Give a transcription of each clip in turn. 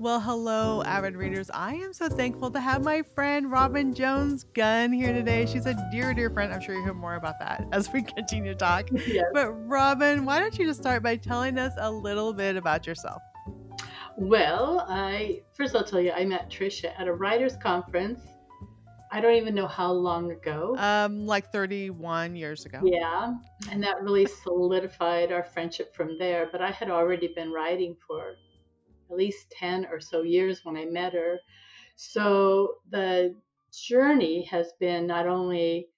Well, hello, avid readers. I am so thankful to have my friend Robin Jones Gunn here today. She's a dear, dear friend. I'm sure you'll hear more about that as we continue to talk. Yes. But, Robin, why don't you just start by telling us a little bit about yourself? Well, I'll tell you, I met Trisha at a writers' conference. I don't even know how long ago. Like 31 years ago. Yeah, and that really solidified our friendship from there. But I had already been writing for at least 10 or so years when I met her. So the journey has been not only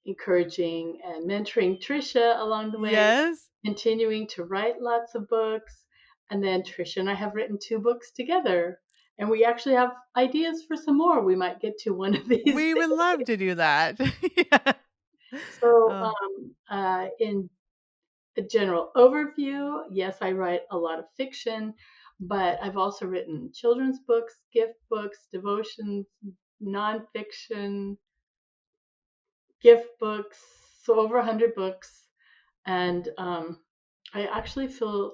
encouraging and mentoring Trisha along the way, Yes. continuing to write lots of books. And then Trisha and I have written two books together. And we actually have ideas for some more we might get to one of these We would days. love to do that. Yeah. So, Oh, in a general overview, yes, I write a lot of fiction, but I've also written children's books, gift books, devotions, nonfiction, gift books, so over 100 books. And I actually feel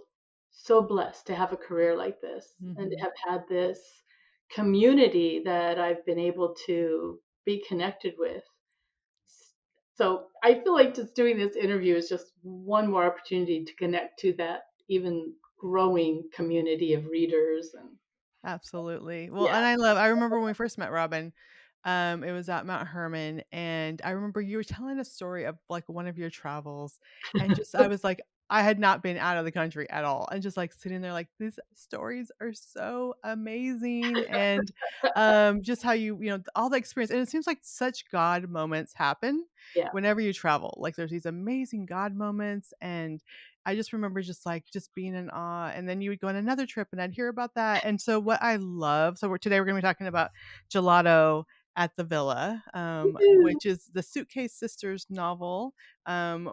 so blessed to have a career like this and to hmm. have had this community that I've been able to be connected with. So I feel like just doing this interview is just one more opportunity to connect to that even growing community of readers. And Absolutely. Well, yeah. and I remember when we first met Robin, it was at Mount Hermon, and I remember you were telling a story of like one of your travels, and just I was like, I had not been out of the country at all, and just like sitting there like these stories are so amazing, and just how all the experience, and it seems like such God moments happen Yeah. whenever you travel. Like there's these amazing God moments, and I just remember just being in awe, and then you would go on another trip, and I'd hear about that. And so what I love, today we're going to be talking about Gelato at the Villa, Woo. which is the Suitcase Sisters novel,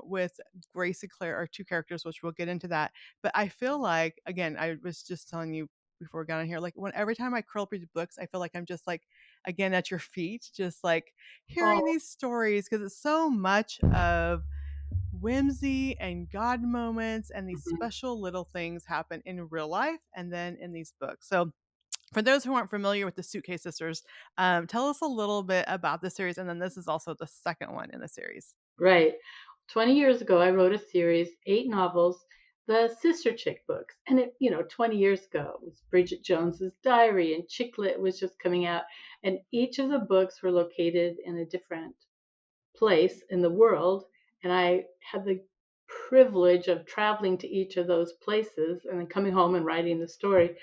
with Grace and Claire are two characters, which we'll get into that. But I feel like, again, I was just telling you before we got on here, like every time I curl up read books, I feel like I'm just like again at your feet, just like hearing Oh, these stories because it's so much of whimsy and God moments, and these mhm. special little things happen in real life and then in these books. So, for those who aren't familiar with the Suitcase Sisters, tell us a little bit about the series, and then this is also the second one in the series. Right. 20 years ago, I wrote a series, 8 novels, the Sister Chick books. And 20 years ago, it was Bridget Jones's Diary and Chick Lit was just coming out. And each of the books were located in a different place in the world. And I had the privilege of traveling to each of those places and then coming home and writing the story.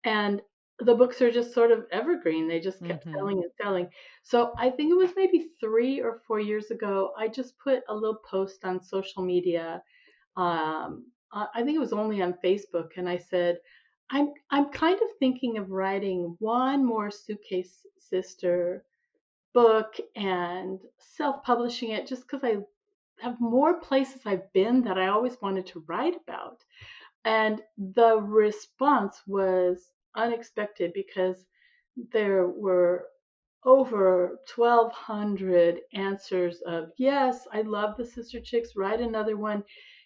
And the books are just sort of evergreen. They just kept Mm-hmm. selling and selling. So I think it was maybe 3 or 4 years ago. I just put a little post on social media. I think it was only on Facebook, and I said, I'm kind of thinking of writing one more Suitcase Sister book and self-publishing it, just because I have more places I've been that I always wanted to write about. And the response was unexpected because there were over 1,200 answers of, yes, I love the Sister Chicks, write another one.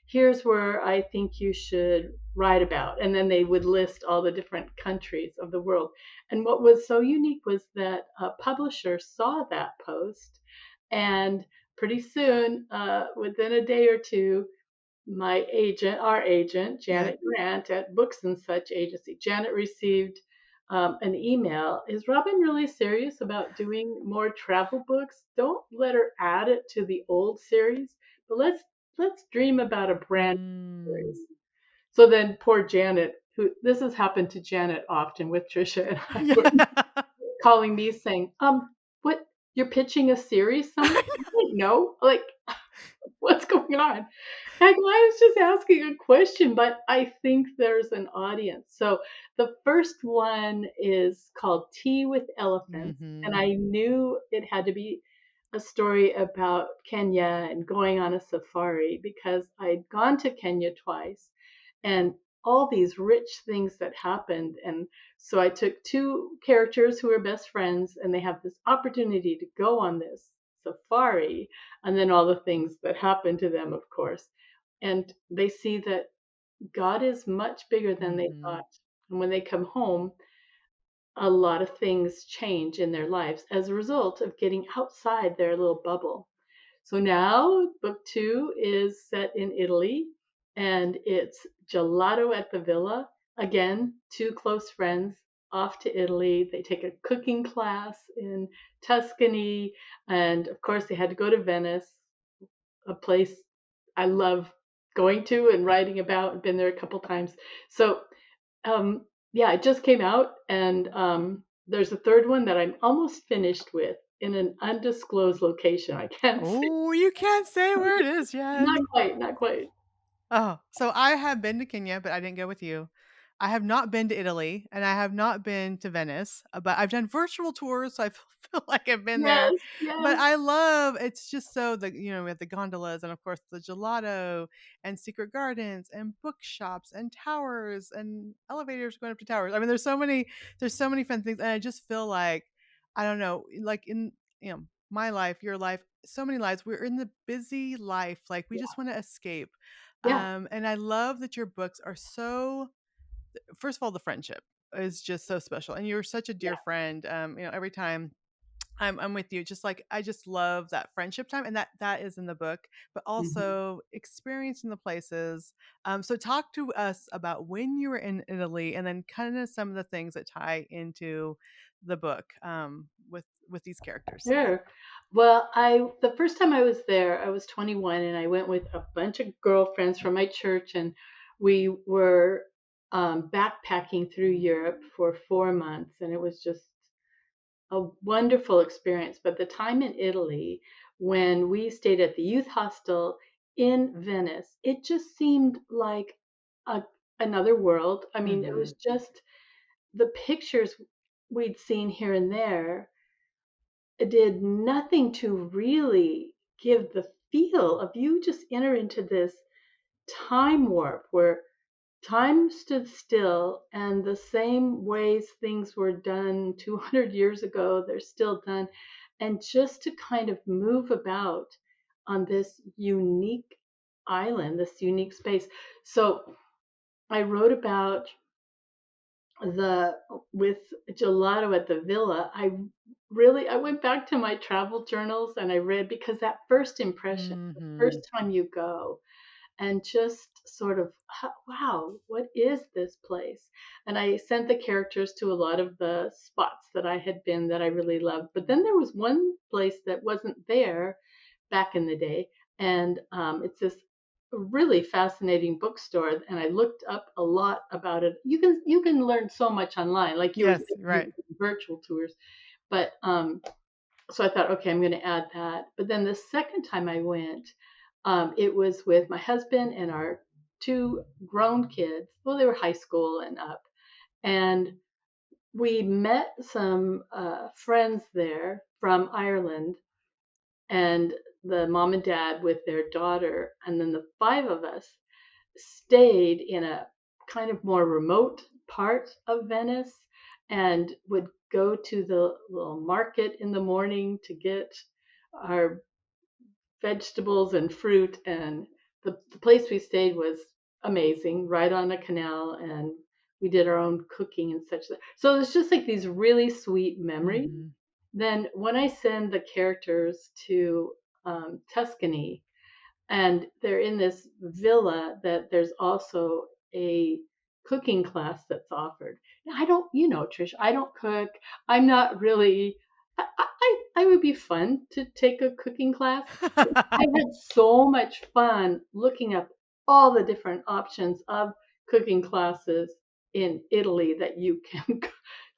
Here's where I think you should write about. And then they would list all the different countries of the world. And what was so unique was that a publisher saw that post. And pretty soon, within a day or two, our agent, Yep. Janet Grant at Books and Such Agency, Janet received an email. Is Robin really serious about doing more travel books? Don't let her add it to the old series, but let's dream about a brand new Mm. series. So then poor Janet, who this has happened to Janet often with Trisha and I were Yeah. calling me saying, what you're pitching a series somewhere? No, like what's going on? Heck, I was just asking a question, but I think there's an audience. So the first one is called Tea with Elephants, and Mm-hmm. I knew it had to be a story about Kenya and going on a safari because I'd gone to Kenya twice and all these rich things that happened. And so I took two characters who are best friends, and they have this opportunity to go on this safari, and then all the things that happen to them, of course. And they see that God is much bigger than they Mm-hmm. thought. And when they come home, a lot of things change in their lives as a result of getting outside their little bubble. So now book two is set in Italy, and it's Gelato at the Villa. Again, two close friends off to Italy. They take a cooking class in Tuscany, and of course, they had to go to Venice, a place I love going to and writing about. I've been there a couple times. So yeah, it just came out, and there's a third one that I'm almost finished with in an undisclosed location. I can't say. Oh, you can't say where it is yet. Not quite, not quite. Oh, so I have been to Kenya, but I didn't go with you. I have not been to Italy, and I have not been to Venice, but I've done virtual tours, so I feel like I've been there. Yes, But yes. I love it's just so we have the gondolas and of course the gelato and secret gardens and bookshops and towers and elevators going up to towers. I mean, there's so many fun things, and I just feel like I don't know, like in my life, your life, so many lives. We're in the busy life, like we just Yeah, want to escape. yeah. And I love that your books are so first of all, the friendship is just so special. And you're such a dear Yeah. friend. Every time I'm with you, just like I just love that friendship time. And that is in the book, but Mhm. also experiencing the places. So talk to us about when you were in Italy and then kind of some of the things that tie into the book with these characters. Sure. Well, I the first time I was there, I was 21, and I went with a bunch of girlfriends from my church, and we were backpacking through Europe for 4 months, and it was just a wonderful experience. But the time in Italy, when we stayed at the youth hostel in Venice, it just seemed like a, another world. I mean, it Mm-hmm. was just the pictures we'd seen here and there did nothing to really give the feel of you just enter into this time warp where time stood still and the same ways things were done 200 years ago, they're still done. And just to kind of move about on this unique island, this unique space. So I wrote about the with gelato at the villa. I went back to my travel journals and I read because that first impression, the Mm-hmm. first time you go, and just sort of, wow, what is this place? And I sent the characters to a lot of the spots that I had been that I really loved. But then there was one place that wasn't there back in the day, and it's this really fascinating bookstore. And I looked up a lot about it. You can learn so much online, like you were Yes, saying, right. virtual tours. But so I thought, okay, I'm going to add that. But then the second time I went, it was with my husband and our two grown kids. Well, they were high school and up. And we met some friends there from Ireland, and the mom and dad with their daughter. And then the five of us stayed in a kind of more remote part of Venice and would go to the little market in the morning to get our vegetables and fruit. And the place we stayed was amazing, right on a canal. And we did our own cooking and such. So it's just like these really sweet memories. Mm-hmm. Then when I send the characters to Tuscany, and they're in this villa that there's also a cooking class that's offered. I don't, Trish, I don't cook. I'm not really. I would be fun to take a cooking class. I had so much fun looking up all the different options of cooking classes in Italy that you can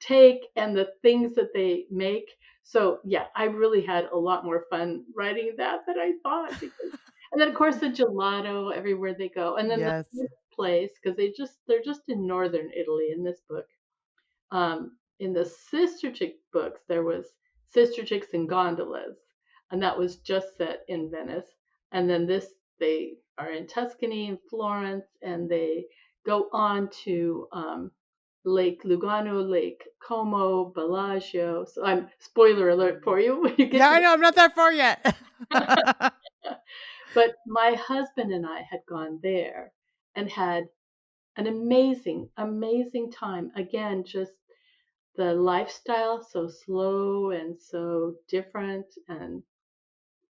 take and the things that they make. So yeah, I really had a lot more fun writing that than I thought because and then of course the gelato everywhere they go. And then the Yes. fifth place because they're just in northern Italy in this book. In the Sister Chick books, there was Sister Chicks and Gondolas, and that was just set in Venice. And then this, they are in Tuscany and Florence, and they go on to Lake Lugano, Lake Como, Bellagio. So I'm spoiler alert for you when you get Yeah, to I know. I'm not that far yet. the. But my husband and I had gone there and had an amazing, amazing time. Again, just the lifestyle so slow and so different, and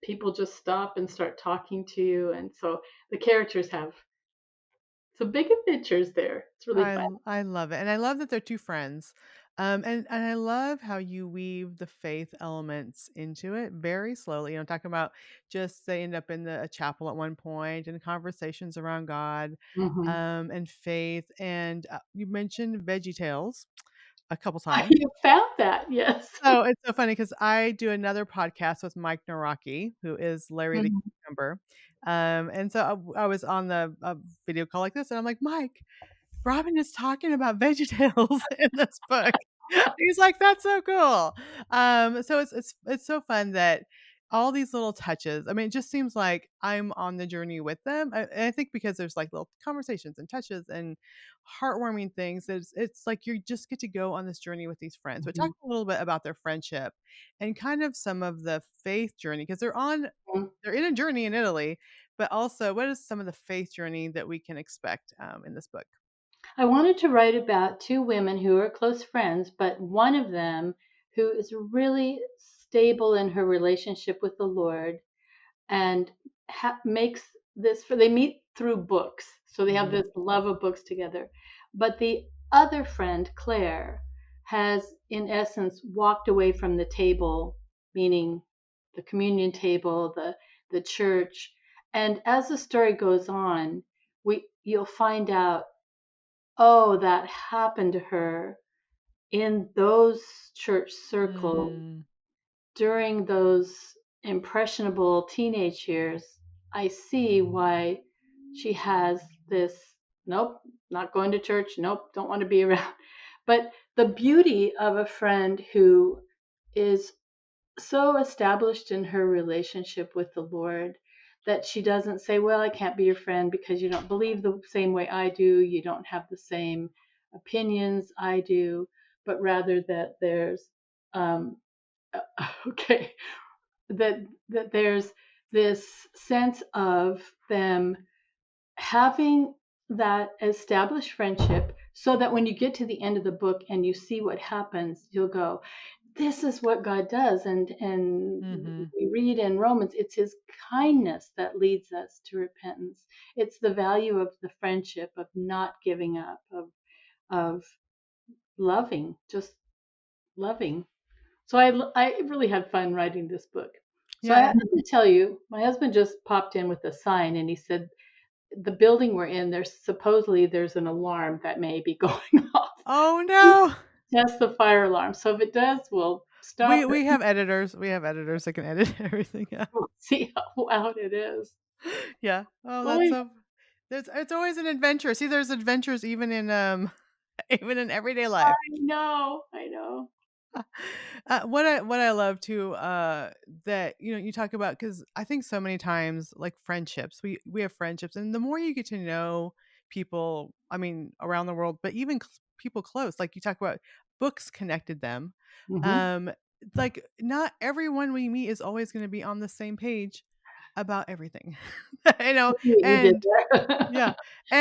people just stop and start talking to you, and so the characters have some big adventures there. It's really fun. I love it, and I love that they're 2 friends. And I love how you weave the faith elements into it very slowly, talking about just they end up in a chapel at one point and conversations around God, Hmm. and faith, and, you mentioned Veggie Tales a couple times. You found that, yes. So, it's so funny because I do another podcast with Mike Nawrocki, who is Larry the Mhm. Cucumber, and so I was on the video call like this, and I'm like, "Mike, Robin is talking about VeggieTales in this book." He's like, "That's so cool." So it's so fun that all these little touches. I mean, it just seems like I'm on the journey with them. I think because there's like little conversations and touches and heartwarming things. It's like you just get to go on this journey with these friends. But talk Mhm. a little bit about their friendship and kind of some of the faith journey because they're in a journey in Italy, but also what is some of the faith journey that we can expect in this book? I wanted to write about two women who are close friends, but one of them who is really stable in her relationship with the Lord and makes this for they meet through books. So they have Mhm. this love of books together. But the other friend, Claire, has in essence walked away from the table, meaning the communion table, the church. And as the story goes on, we you'll find out, oh, that happened to her in those church circles Mm. during those impressionable teenage years. I see why she has this, nope, not going to church, nope, don't want to be around. But the beauty of a friend who is so established in her relationship with the Lord that she doesn't say, well, I can't be your friend because you don't believe the same way I do, you don't have the same opinions I do, but rather that there's um, okay, that there's this sense of them having that established friendship so that when you get to the end of the book and you see what happens, you'll go, this is what God does. And Mhm. we read in Romans, it's his kindness that leads us to repentance. It's the value of the friendship, of not giving up, of loving, just loving. So I really had fun writing this book. So Yeah, I have and to tell you, my husband just popped in with a sign and he said, the building we're in, there's an alarm that may be going off. oh, no! Test the fire alarm. So if it does, we'll We stop we it. have editors. We have editors that can edit everything out. We'll see how loud it is. Yeah. Oh, that's Only so it's always an adventure. See, there's adventures even in, even in everyday life. I know, I know. What I love too, that you talk about because I think so many times like friendships, we have friendships, and the more you get to know people, I mean, around the world, but even people close, like you talk about, books connected them. Hmm. Um, like not everyone we meet is always going to be on the same page about everything, You did and that yeah,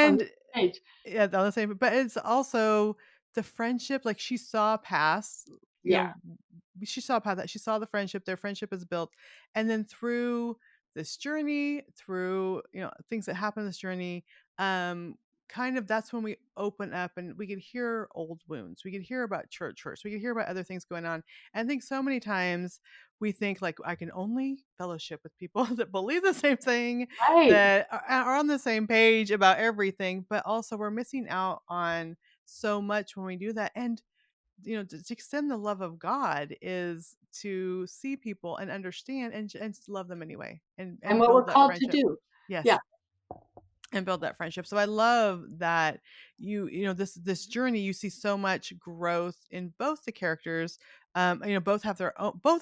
on the and page. yeah, on the same, but it's also the friendship, like, she saw past, you Yeah. know, she saw past that, she saw the friendship, their friendship is built, and then through this journey, through, things that happen in this journey, um, kind of that's when we open up and we could hear old wounds. We could hear about church hurts. We could hear about other things going on. And I think so many times we think like I can only fellowship with people that believe the same thing, Right. that are on the same page about everything, but also we're missing out on so much when we do that. And to extend the love of God is to see people and understand and love them anyway, and And and what we're build that called to friendship. do. Yeah. Yes, and build that friendship. So I love that this journey, you see so much growth in both the characters. Both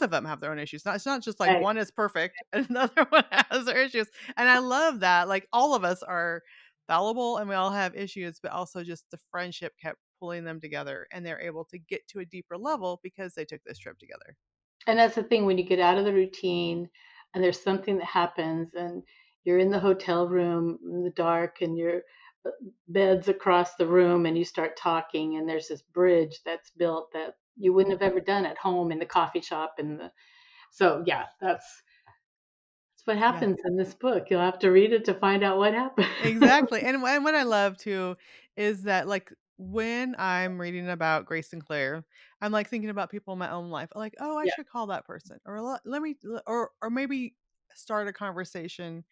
of them have their own issues. It's not just like Right. one is perfect and another one has their issues. And I love that. Like all of us are fallible and we all have issues, but also just the friendship kept pulling them together and they're able to get to a deeper level because they took this trip together. And that's the thing when you get out of the routine and there's something that happens and you're in the hotel room in the dark and your bed's across the room and you start talking and there's this bridge that's built that you wouldn't have ever done at home in the coffee shop and the so yeah, that's what Yeah. happens in this book. You'll have to read it to find out what happened. Exactly, and what I love too is that, like, when I'm reading about Grace and Claire, I'm, like, thinking about people in my own life, like, "Oh, I Yeah. should call that person," or let me or maybe start a conversation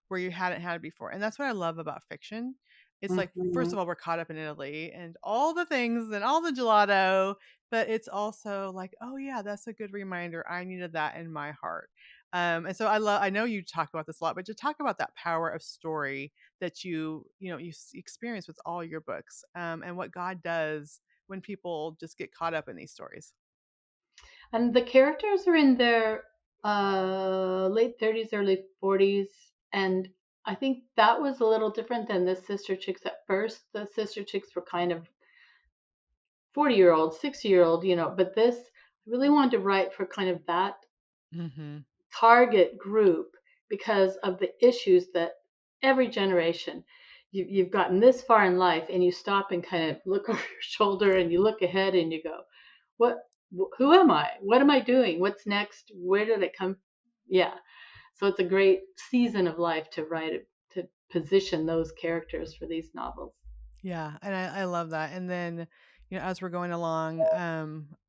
where you hadn't had it before, and that's what I love about fiction. It's like, first Mhm. of all, we're caught up in Italy and all the things and all the gelato, but it's also like, "Oh, yeah, that's a good reminder, I needed that in my heart." And so I know you talk about this a lot, but to talk about that power of story that experience with all your books, and what God does when people just get caught up in these stories. And the characters are in their late 30s, early 40s. And I think that was a little different than the Sister Chicks at first. The Sister Chicks were kind of 40-year-old, 60-year-old, but this I really wanted to write for kind of that Hmm. target group because of the issues that every generation you've gotten this far in life and you stop and kind of look over your shoulder and you look ahead and you go, what, who am I? What am I doing? What's next? Where did it come? Yeah. So it's a great season of life to write it, to position those characters for these novels. Yeah, and I love that. And then, as we're going along,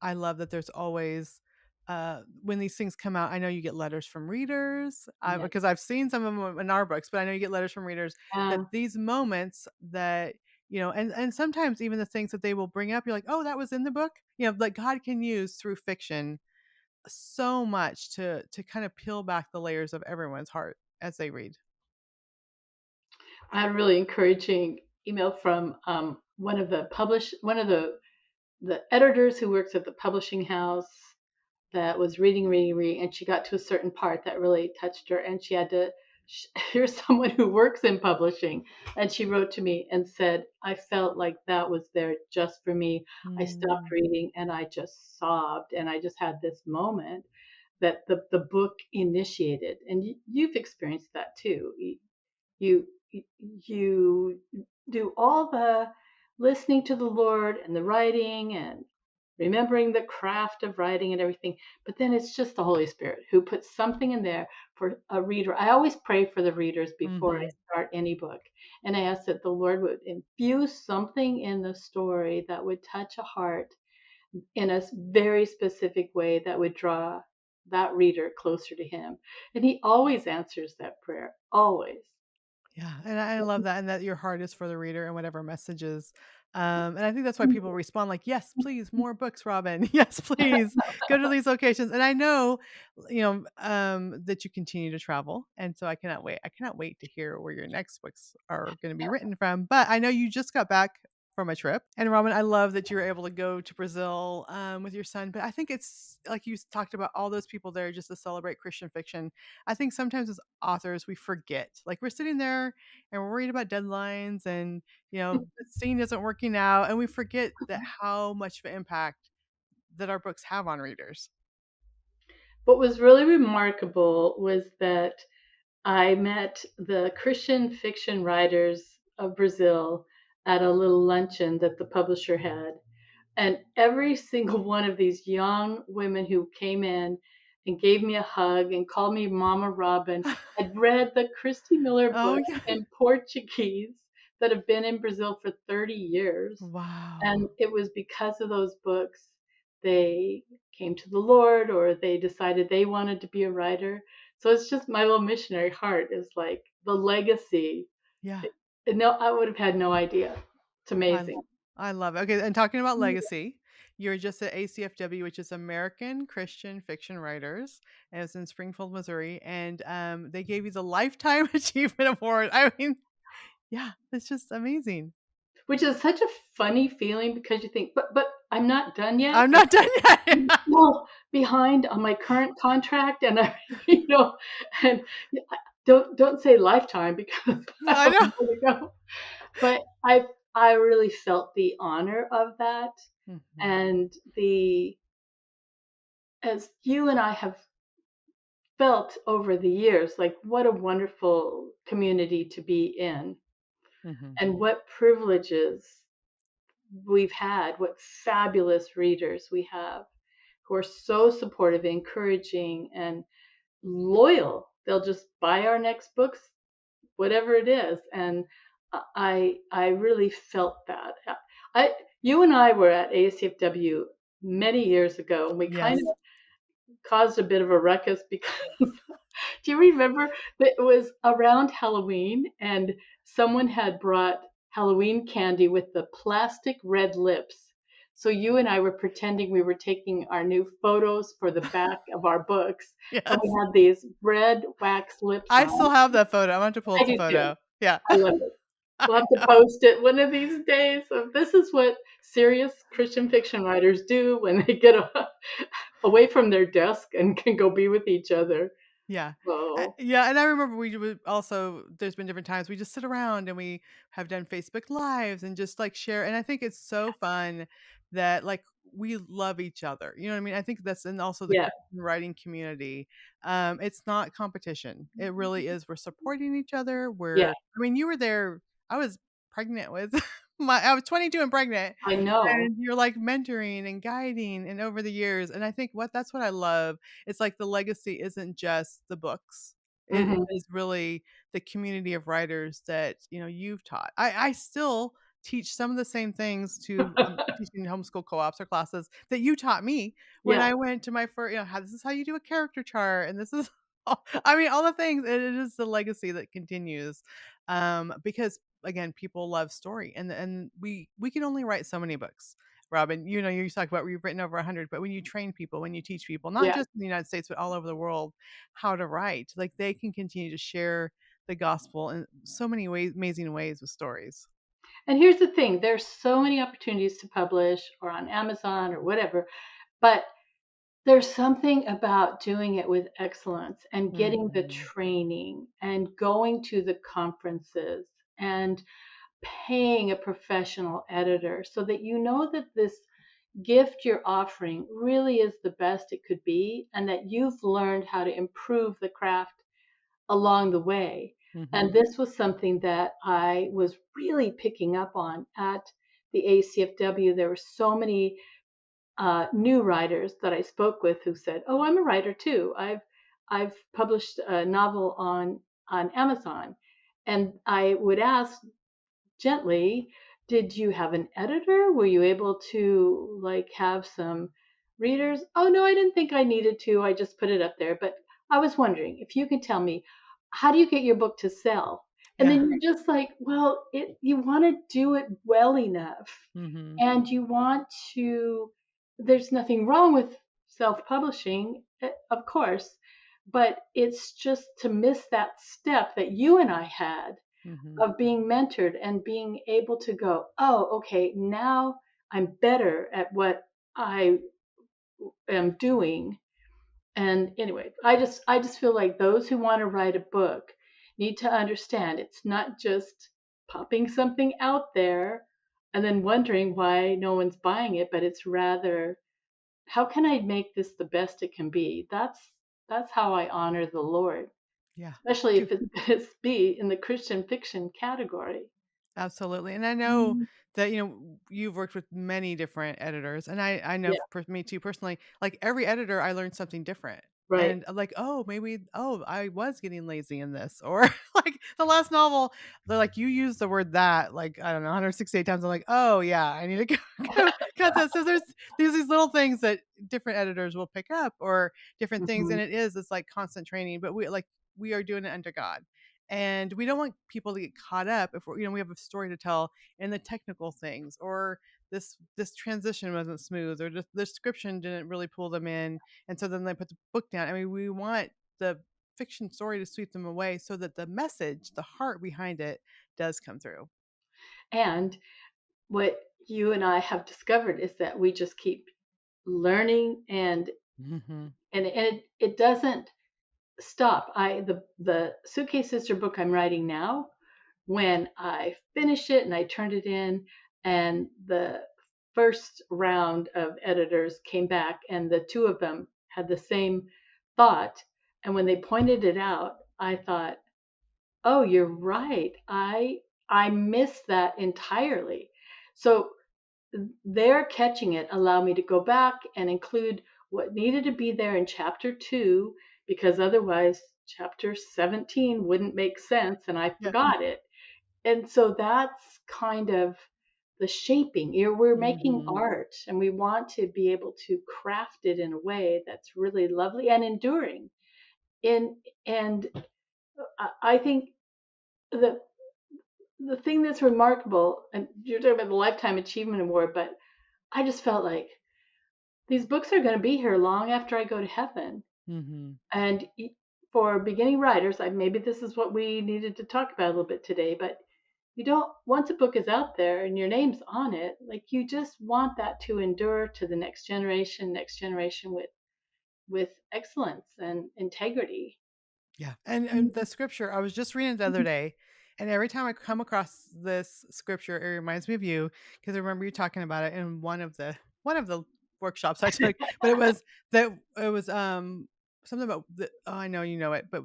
I love that there's always when these things come out, I know you get letters from readers, Yeah. because I've seen some of them in our books, but I know you get letters from readers that Um, these moments that and sometimes even the things that they will bring up, you're like, oh, that was in the book. Like God can use through fiction so much to kind of peel back the layers of everyone's heart as they read. I had a really encouraging email from one of the editors who works at the publishing house that was reading, and she got to a certain part that really touched her, and she had to. Here's someone who works in publishing, and she wrote to me and said, "I felt like that was there just for me. I stopped Mm, reading and I just sobbed, and I just had this moment that the book initiated, and you've experienced that too. You you do all the listening to the Lord and the writing and remembering the craft of writing and everything, but then it's just the Holy Spirit who puts something in there for a reader. I always pray for the readers before I mhm. start any book, and I ask that the Lord would infuse something in the story that would touch a heart in a very specific way that would draw that reader closer to Him. And He always answers that prayer, always. Yeah, and I love that, and that your heart is for the reader and whatever messages. And I think that's why people respond like, "Yes, please, more books, Robin. Yes, please, go to these locations." And I know, that you continue to travel, and so I cannot wait. I cannot wait to hear where your next books are going to be written from. But I know you just got back from a trip, and Robin, I love that you were able to go to Brazil with your son. But I think it's like you talked about all those people there just to celebrate Christian fiction. I think sometimes as authors we forget, like we're sitting there and we're worried about deadlines and the scene isn't working out and we forget that how much of an impact that our books have on readers. What was really remarkable was that I met the Christian fiction writers of Brazil at a little luncheon that the publisher had. And every single one of these young women who came in and gave me a hug and called me Mama Robin had read the Christy Miller Oh book yeah. in Portuguese that have been in Brazil for 30 years. Wow. And it was because of those books they came to the Lord or they decided they wanted to be a writer. So it's just my little missionary heart is like the legacy. Yeah. No, I would have had no idea. It's I amazing. I love it. Okay, and talking about legacy, you're just at ACFW, which is American Christian Fiction Writers, and it's in Springfield, Missouri, and they gave you the Lifetime Achievement Award. I mean, yeah, it's just amazing. Which is such a funny feeling because you think, but I'm not done yet. I'm not done yet. I'm still behind on my current contract, and I, and don't say lifetime because I I have know. more to go. But I really felt the honor of that, Mhm, and the as you and I have felt over the years, like what a wonderful community to be in, mhm. and what privileges we've had, what fabulous readers we have who are so supportive, encouraging, and loyal. They'll just buy our next books, whatever it is. And I really felt that. I You and I were at ACFW many years ago, and we kind Yes. of caused a bit of a ruckus because do you remember that it was around Halloween and someone had brought Halloween candy with the plastic red lips? So you and I were pretending we were taking our new photos for the back of our books, and we Yes. had these red wax lips I on. still have that photo. I'm going to pull I up the do too. photo. Yeah. I love it. We'll I have to know. post it one of these days. So this is what serious Christian fiction writers do when they get away from their desk and can go be with each other. Yeah. Oh, Yeah, and I remember we would also there's been different times we just sit around and we have done Facebook Lives and just, like, share and I think it's so fun that, like, we love each other, you know what I mean? I think that's and also the yeah, Christian writing community, it's not competition. It really is we're supporting each other, yeah, I mean, you were there I was pregnant with I was 22 and pregnant, I know. and you're, like, mentoring and guiding and over the years, and I think that's what I love. It's like the legacy isn't just the books. It Mhm. is really the community of writers that, you've taught. I still teach some of the same things to teaching homeschool co-ops or classes that you taught me when Yeah, I went to my first, how this is how you do a character chart, and this is I mean, all the things, it is the legacy that continues, because, again, people love story, and we can only write so many books. Robin, you talk about you've written over 100, but when you train people, when you teach people, not yeah. just in the United States, but all over the world, how to write, like they can continue to share the gospel in so many ways, amazing ways with stories. And here's the thing, there's so many opportunities to publish or on Amazon or whatever, but there's something about doing it with excellence and getting the Mhm. training and going to the conferences and paying a professional editor so that you know that this gift you're offering really is the best it could be and that you've learned how to improve the craft along the way. And Mhm. this was something that I was really picking up on at the ACFW. There were so many new writers that I spoke with who said, "Oh, I'm a writer too. I've published a novel on Amazon." And I would ask gently, "Did you have an editor? Were you able to like have some readers?" "Oh, no, I didn't think I needed to. I just put it up there." But I was wondering if you could tell me, how do you get your book to sell? And Yeah. then you're just like, well, you want to do it well enough Mhm. and you want to, there's nothing wrong with self-publishing, of course, but it's just to miss that step that you and I had Mhm. of being mentored and being able to go, oh, okay, now I'm better at what I am doing. And anyway, I just feel like those who want to write a book need to understand it's not just popping something out there and then wondering why no one's buying it, but it's rather how can I make this the best it can be? That's how I honor the Lord, Yeah. especially To if it's be in the Christian fiction category. Absolutely, and I know Mhm. that, you've worked with many different editors, and I know Yeah, for me too personally, like, every editor, I learned something different, right. and I'm like, "Oh, maybe I was getting lazy in this," or, like, the last novel, they're like, "You used the word that," like, I don't know, 168 times, I'm like, "Oh, yeah, I need to go cut that." So there's these little things that different editors will pick up or different things, Mhm. and it's, like, constant training, but we are doing it under God. And we don't want people to get caught up if we have a story to tell in the technical things or this transition wasn't smooth or just the description didn't really pull them in. And so then they put the book down. I mean, we want the fiction story to sweep them away so that the message, the heart behind it does come through. And what you and I have discovered is that we just keep learning Hmm. and it doesn't stop. The Suitcase Sister book I'm writing now, when I finished it and I turned it in and the first round of editors came back and the two of them had the same thought, and when they pointed it out, I thought, "Oh, you're right. I missed that entirely." So their catching it allowed me to go back and include what needed to be there in chapter 2, because otherwise chapter 17 wouldn't make sense and I Yeah. forgot it. And so that's kind of the shaping. We're making Mhm. art and we want to be able to craft it in a way that's really lovely and enduring. And I think the the thing that's remarkable, and you're talking about the Lifetime Achievement Award, but I just felt like these books are going to be here long after I go to heaven. Mhm. And for beginning writers, maybe this is what we needed to talk about a little bit today, but you don't, once a book is out there and your name's on it, like you just want that to endure to the next generation with excellence and integrity. Yeah, and the scripture, I was just reading it the other day, and every time I come across this scripture, it reminds me of you because I remember you talking about it in one of the workshops I took, but it was something about oh, I know you know it, but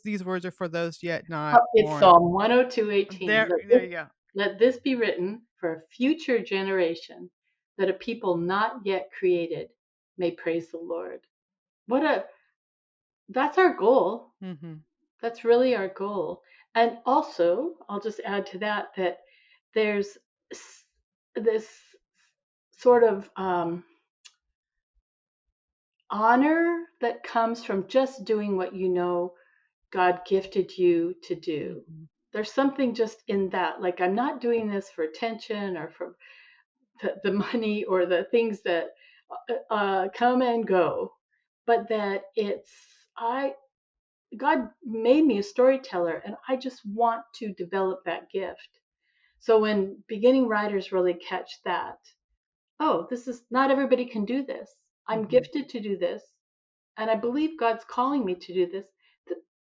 these words are for those yet not It's born. Psalm 102:18. There you go. Let this be written for a future generation, that a people not yet created may praise the Lord. What a That's our goal. Mhm. That's really our goal. And also, I'll just add to that that there's this sort of honor that comes from just doing what you know God gifted you to do. Mhm. There's something just in that. Like, I'm not doing this for attention or for the money or the things that come and go, but that I, God made me a storyteller and I just want to develop that gift. So when beginning writers really catch that, oh, this is not everybody can do this. I'm Mhm. gifted to do this, and I believe God's calling me to do this.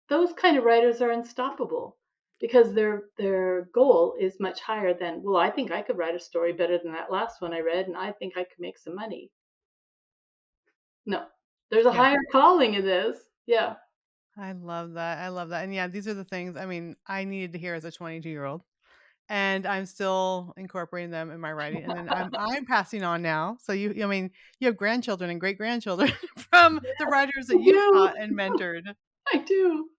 Those kind of writers are unstoppable because their goal is much higher than, well, I think I could write a story better than that last one I read, and I think I could make some money. No, there's a Yeah. higher calling in this. Yeah. I love that. I love that. And yeah, these are the things I mean, I needed to hear as a 22-year-old. And I'm still incorporating them in my writing, and then I'm passing on now. So I mean, you have grandchildren and great-grandchildren from the writers I that you've do. taught and mentored. I do.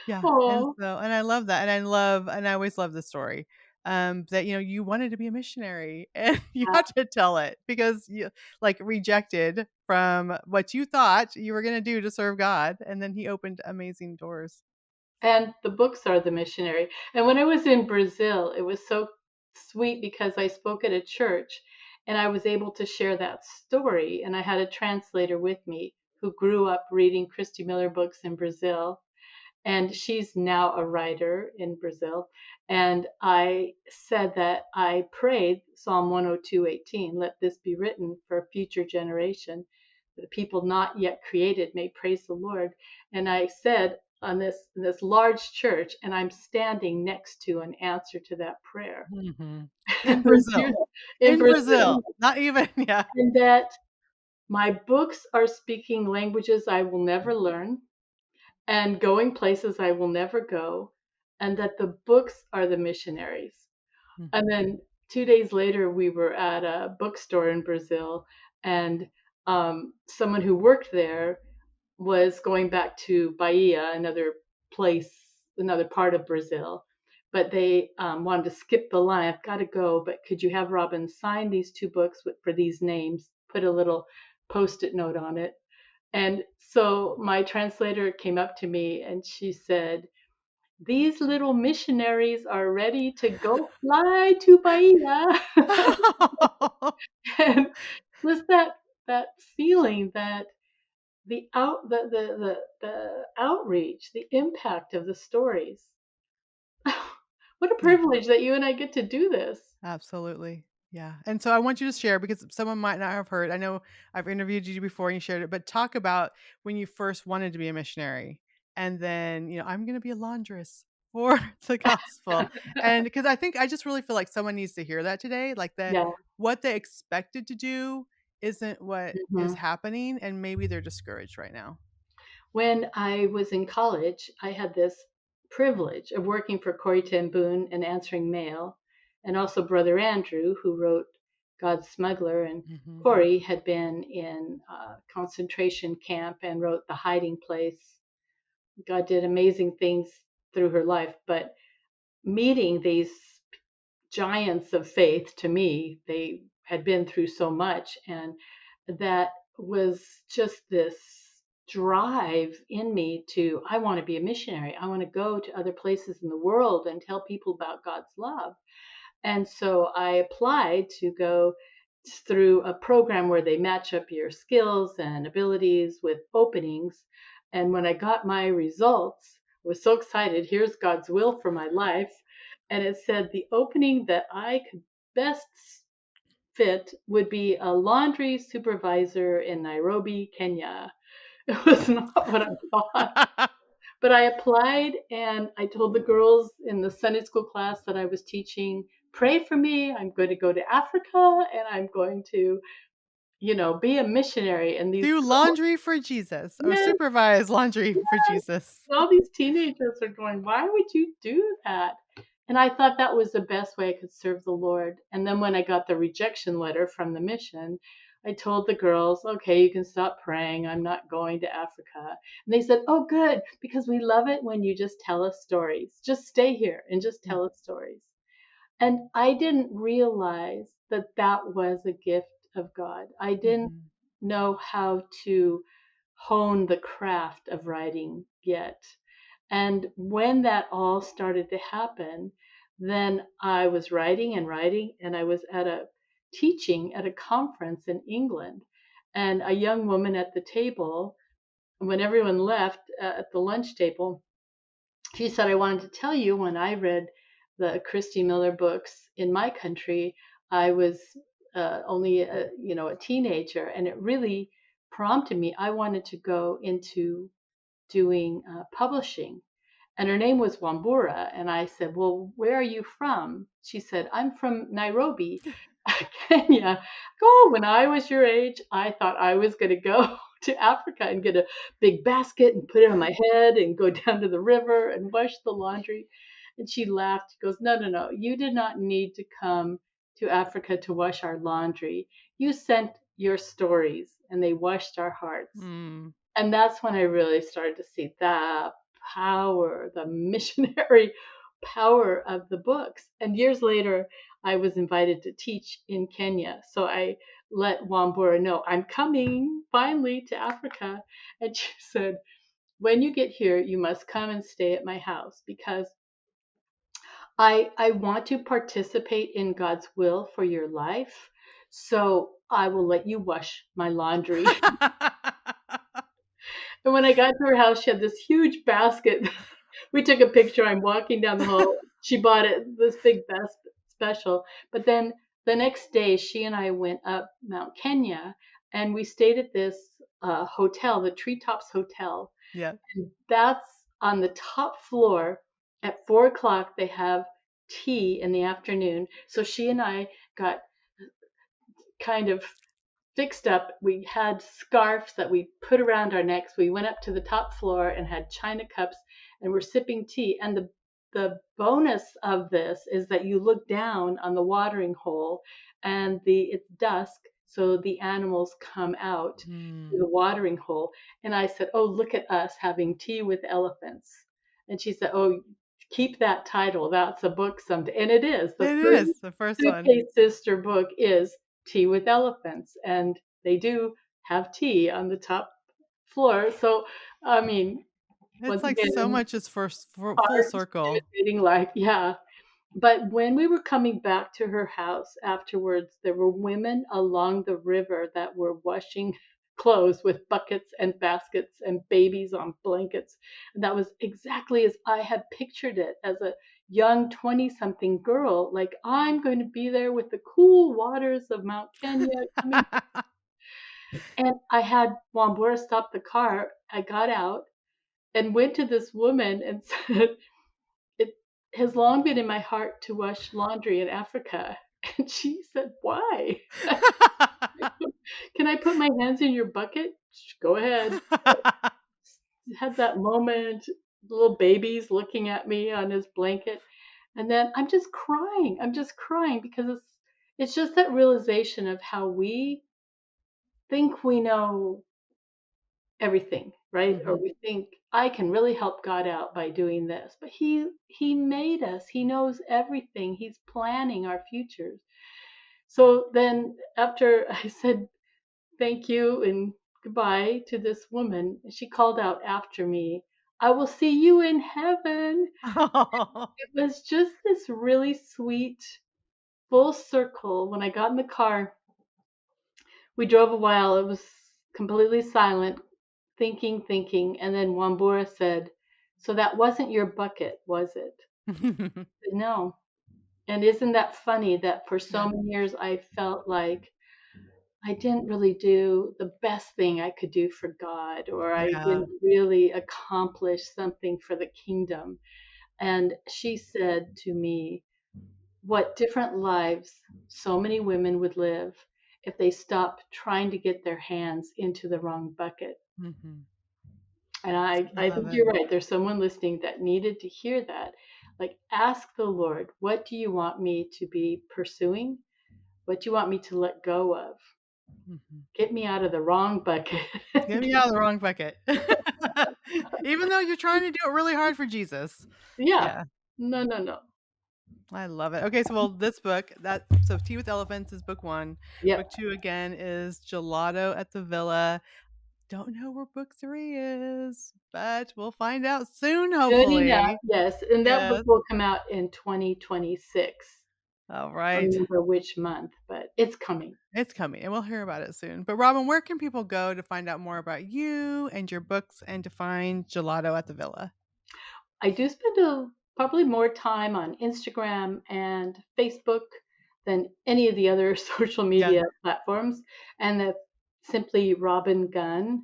Yeah, and Oh, so and I love that, and I always love the story, that, you wanted to be a missionary, and you yeah. had to tell it because you, like, rejected from what you thought you were gonna do to serve God, and then he opened amazing doors. And the books are the missionary. And when I was in Brazil, it was so sweet because I spoke at a church and I was able to share that story. And I had a translator with me who grew up reading Christy Miller books in Brazil. And she's now a writer in Brazil. And I said that I prayed Psalm 102:18, let this be written for a future generation, that the people not yet created may praise the Lord. And I said on this large church, and I'm standing next to an answer to that prayer. Mhm. In It was Brazil. beautiful. In In Brazil. Brazil. Not even yeah. And that my books are speaking languages I will never learn and going places I will never go, and that the books are the missionaries. And Mhm. then 2 days later, we were at a bookstore in Brazil, and someone who worked there was going back to Bahia, another place, another part of Brazil. But they wanted to skip the line. I've got to go, but could you have Robin sign these two books for these names? Put a little post-it note on it. And so my translator came up to me and she said, these little missionaries are ready to go fly to Bahia. And just that feeling that the outreach, the impact of the stories. What a Yeah. privilege that you and I get to do this. Absolutely. Yeah. And so I want you to share because someone might not have heard. I know I've interviewed you before and you shared it, but talk about when you first wanted to be a missionary and then, I'm going to be a laundress for the gospel. And because I just really feel like someone needs to hear that today, like that Yeah. what they expected to do isn't what is Mhm. happening and maybe they're discouraged right now. When I was in college, I had this privilege of working for Corrie ten Boom and answering mail, and also Brother Andrew, who wrote God's Smuggler, and Mhm. Corey had been in concentration camp and wrote The Hiding Place. God did amazing things through her life, but meeting these giants of faith, to me, they had been through so much, and that was just this drive in me to, I want to be a missionary. I want to go to other places in the world and tell people about God's love. And so I applied to go through a program where they match up your skills and abilities with openings. And when I got my results, I was so excited. Here's God's will for my life. And it said the opening that I could best fit would be a laundry supervisor in Nairobi, Kenya. It was not what I thought. But I applied and I told the girls in the Sunday school class that I was teaching, pray for me. I'm going to go to Africa and I'm going to, be a missionary. And these Do girls, laundry for Jesus or yes, supervise laundry for Jesus. all these teenagers are going, why would you do that? And I thought that was the best way I could serve the Lord. And then when I got the rejection letter from the mission, I told the girls, okay, you can stop praying. I'm not going to Africa. And they said, oh, good, because we love it when you just tell us stories. Just stay here and just Mm, tell us stories. And I didn't realize that that was a gift of God. I didn't mhm, know how to hone the craft of writing yet. And when that all started to happen, then I was writing and writing, and I was at a teaching at a conference in England. And a young woman at the table, when everyone left at the lunch table, she said, I wanted to tell you when I read the Christy Miller books in my country, I was only a teenager, and it really prompted me. I wanted to go into doing publishing. And her name was Wambura. And I said, well, where are you from? She said, I'm from Nairobi, Kenya. Oh, when I was your age, I thought I was going to go to Africa and get a big basket and put it on my head and go down to the river and wash the laundry. And she laughed. She goes, no, no, no. You did not need to come to Africa to wash our laundry. You sent your stories and they washed our hearts. mm. And that's when I really started to see the power, the missionary power of the books. And years later, I was invited to teach in Kenya. So I let Wambura know I'm coming finally to Africa. And she said, when you get here, you must come and stay at my house because I want to participate in God's will for your life. So I will let you wash my laundry. And when I got to her house, she had this huge basket. We took a picture. I'm walking down the hall. She bought it, this big best special. But then the next day, she and I went up Mount Kenya and we stayed at this hotel, the Treetops Hotel. Yeah. And that's on the top floor. At 4 o'clock, they have tea in the afternoon. So she and I got kind of fixed up. We had scarves that we put around our necks. We went up to the top floor and had china cups and we're sipping tea. And the bonus of this is that you look down on the watering hole and it's dusk, so the animals come out to Mm. the watering hole. And I said, "Oh, look at us having tea with elephants." And she said, "Oh, keep that title. That's a book someday." And it is. The It first is the first one. Suitcase Sister book is Tea with Elephants, and they do have tea on the top floor. So, I mean, It's once like so again, much is for full art circle. imitating life. Yeah. But when we were coming back to her house afterwards, there were women along the river that were washing clothes with buckets and baskets and babies on blankets. And that was exactly as I had pictured it as a young 20 something girl. Like, I'm going to be there with the cool waters of Mount Kenya coming. And I had Wambura stop the car. I got out and went to this woman and said, it has long been in my heart to wash laundry in Africa. And she said, why? Can I put my hands in your bucket? Go ahead. Had that moment, the little baby's looking at me on his blanket. And then I'm just crying. I'm just crying because it's just that realization of how we think we know everything, right? Or Mhm. we think I can really help God out by doing this. But he made us. He knows everything. He's planning our futures. So then after I said thank you and goodbye to this woman, she called out after me, I will see you in heaven. It was just this really sweet full circle. When I got in the car, we drove a while. It was completely silent, thinking. And then Wambura said, so that wasn't your bucket, was it? I said, no. And isn't that funny that for so Yeah. many years I felt like I didn't really do the best thing I could do for God, or I Yeah. didn't really accomplish something for the kingdom. And she said to me, what different lives so many women would live if they stopped trying to get their hands into the wrong bucket. Mhm. And I I love think it. you're right. There's someone listening that needed to hear that. Like, ask the Lord, what do you want me to be pursuing? What do you want me to let go of? Mhm. Get me out of the wrong bucket. Get me out of the wrong bucket. Even though you're trying to do it really hard for Jesus. Yeah. Yeah, No, no, no. I love it. Okay, so well, this book so Tea with Elephants is book 1. Book Yep. 2 again is Gelato at the Villa. Don't know where book 3 is, but we'll find out soon, Soon enough, hopefully. yes. And that book Yes. will come out in 2026. All I don't right. remember which month, but it's coming. It's coming, and we'll hear about it soon. But Robin, where can people go to find out more about you and your books and to find Gelato at the Villa? I do spend probably more time on Instagram and Facebook than any of the other social Yeah. media platforms. And that's simply Robin Gunn,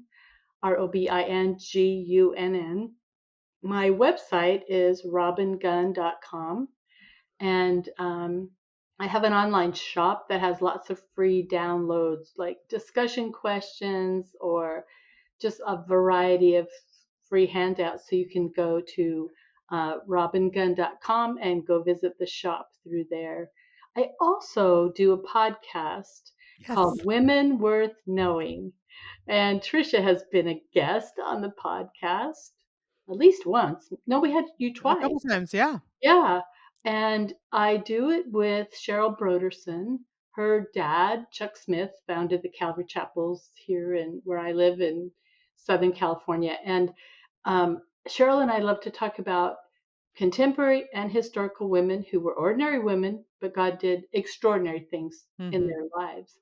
ROBINGUNN. My website is robingunn.com. And I have an online shop that has lots of free downloads, like discussion questions or just a variety of free handouts. So you can go to robingunn.com and go visit the shop through there. I also do a podcast called Yes. Women Worth Knowing. And Trisha has been a guest on the podcast at least once. No, we had you A couple twice. times, yeah. Yeah, and I do it with Cheryl Broderson. Her dad, Chuck Smith, founded the Calvary Chapels here in where I live in Southern California. And Cheryl and I love to talk about contemporary and historical women who were ordinary women, but God did extraordinary things in Mhm. their lives.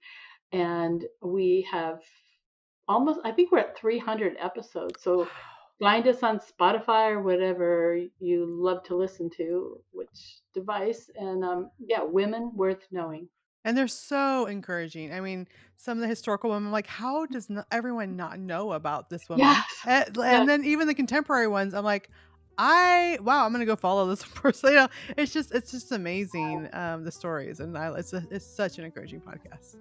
And we have almost, I think we're at 300 episodes. So Wow. find us on Spotify or whatever you love to listen to, which device. And yeah, Women Worth Knowing. And they're so encouraging. I mean, some of the historical women, I'm like, how does everyone not know about this woman? Yes. And Yes. then even the contemporary ones, I'm like, wow, I'm gonna go follow this person. You know, it's just amazing the stories, and it's such an encouraging podcast.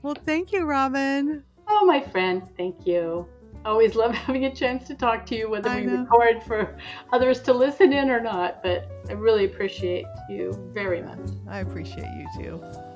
Well, thank you, Robin. Oh, my friend, thank you. Always love having a chance to talk to you, whether I we know. record for others to listen in or not. But I really appreciate you very much. I appreciate you too.